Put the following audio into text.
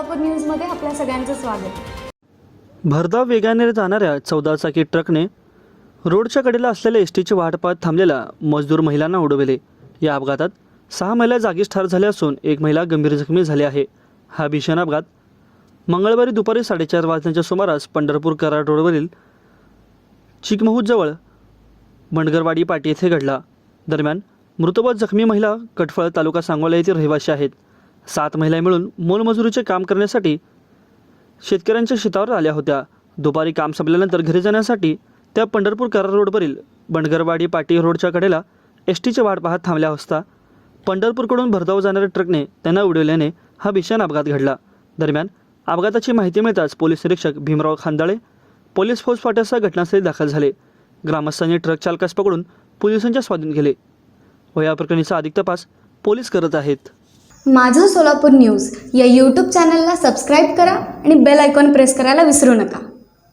सोलापूर न्यूजमध्ये आपल्या सगळ्यांचं स्वागत। भरधाव वेगाने जाणाऱ्या 14 चाकी ट्रकने रोडच्या कडेला असलेल्या एसटीची वाट पाहत थांबलेल्या मजदूर महिलांना उडवले। या अपघातात 6 महिला जागीच ठार झाल्या असून एक महिला गंभीर जखमी झाली आहे। हा भीषण अपघात मंगळवारी दुपारी 4:30 वाजण्याच्या सुमारास पंढरपूर कराड रोडवरील चिकमहूदजवळ बंडगरवाडी पाटी येथे घडला। दरम्यान मृत व जखमी महिला कटफळ तालुका सांगोला येथील रहिवासी आहेत। 7 महिला मिळून मोलमजुरीचे काम करण्यासाठी शेतकऱ्यांच्या शेतावर आल्या होत्या। दुपारी काम संपल्यानंतर घरी जाण्यासाठी त्या पंढरपूर कराड रोडवरील बंडगरवाडी पाटी रोडच्या कडेला एसटीची वाट पाहत थांबल्या असता पंढरपूरकडून भरधाव जाणाऱ्या ट्रकने त्यांना उडवल्याने हा भीषण अपघात घडला। दरम्यान अपघाताची माहिती मिळताच पोलीस निरीक्षक भीमराव खांदाळे पोलीस फौज फाट्यासह घटनास्थळी दाखल झाले। ग्रामस्थांनी ट्रक चालकास पकडून पोलिसांच्या स्वाधीन केले व या प्रकरणाचा अधिक तपास पोलीस करत आहेत। माझं सोलापूर न्यूज या यूट्यूब चॅनलला सबस्क्राईब करा आणि बेल आयकॉन प्रेस करायला विसरू नका।